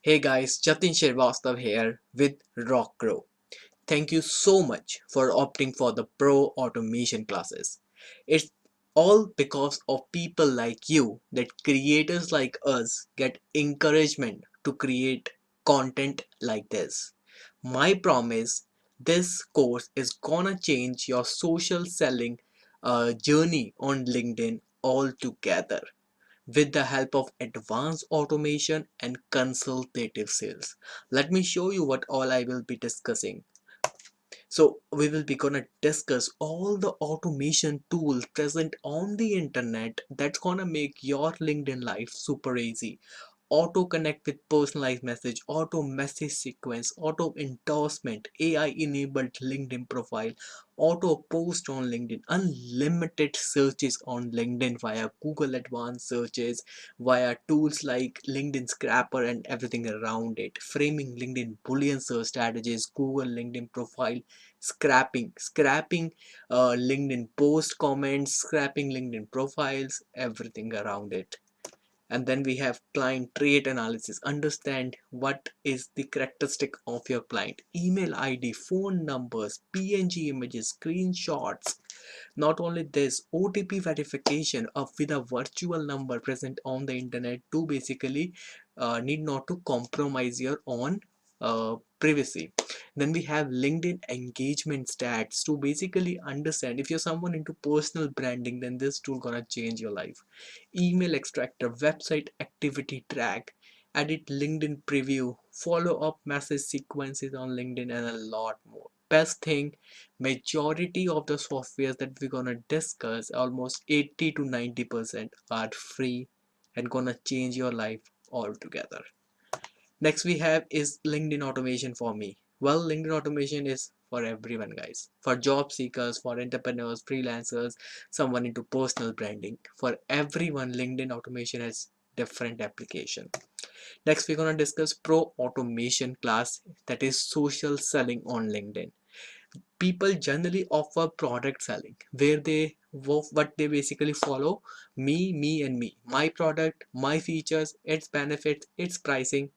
Hey guys, Jatin Shrivastava here with Rockgrow. Thank you so much for opting for the Pro Automation classes. It's all because of people like you that creators like us get encouragement to create content like this. My promise, this course is gonna change your social selling journey on LinkedIn altogether with the help of advanced automation and consultative sales. Let me show you what all I will be discussing. So we will be gonna discuss all the automation tools present on the internet that's gonna make your LinkedIn life super easy. Auto connect with personalized message, auto message sequence, auto endorsement, AI enabled LinkedIn profile, auto post on LinkedIn, unlimited searches on LinkedIn via Google advanced searches, via tools like LinkedIn Scrapper and everything around it, framing LinkedIn Boolean search strategies, Google LinkedIn profile, scrapping LinkedIn post comments, scrapping LinkedIn profiles, everything around it. And then we have client trait analysis, understand what is the characteristic of your client, email id, phone numbers, png images, screenshots. Not only this, OTP verification of with a virtual number present on the internet to basically need not to compromise your own privacy. Then we have LinkedIn engagement stats to basically understand if you're someone into personal branding, then this tool gonna change your life. Email extractor, website activity track, edit LinkedIn preview, follow up message sequences on LinkedIn, and a lot more. Best thing, majority of the softwares that we're gonna discuss, almost 80 to 90% are free and gonna change your life altogether. Next we have is LinkedIn automation for me. Well, LinkedIn automation is for everyone, guys. For job seekers, for entrepreneurs, freelancers, someone into personal branding. For everyone, LinkedIn automation has different application. Next, we're gonna discuss pro automation class, that is social selling on LinkedIn. People generally offer product selling where what they basically follow me and me, my product, my features, its benefits, its pricing,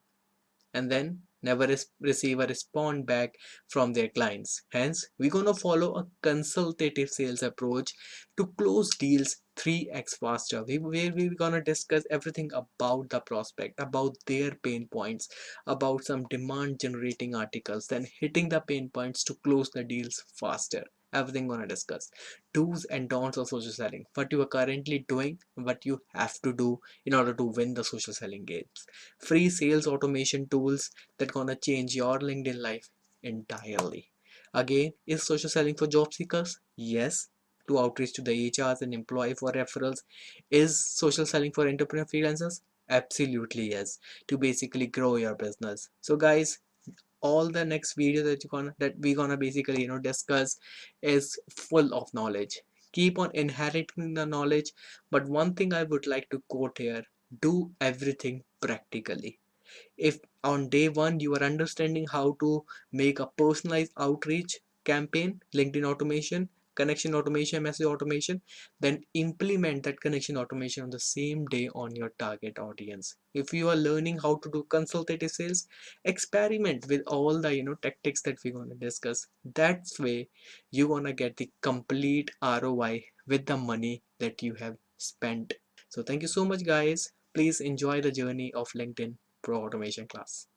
and then never receive a response back from their clients. Hence, we're going to follow a consultative sales approach to close deals 3x faster. Where we're going to discuss everything about the prospect, about their pain points, about some demand generating articles, then hitting the pain points to close the deals faster. Everything gonna discuss do's and don'ts of social selling, what you are currently doing, what you have to do in order to win the social selling games, free sales automation tools that gonna change your LinkedIn life entirely. Again, is social selling for job seekers? Yes. To outreach to the HRs and employee for referrals. Is social selling for entrepreneur freelancers? Absolutely yes. To basically grow your business. So guys, all the next video that we gonna basically discuss is full of knowledge. Keep on inheriting the knowledge, but one thing I would like to quote here: do everything practically. If on day one you are understanding how to make a personalized outreach campaign, LinkedIn automation, connection automation, message automation, then implement that connection automation on the same day on your target audience. If you are learning how to do consultative sales, experiment with all the tactics that we're going to discuss. That's way you're gonna get the complete ROI with the money that you have spent. So thank you so much, guys. Please enjoy the journey of LinkedIn Pro Automation class.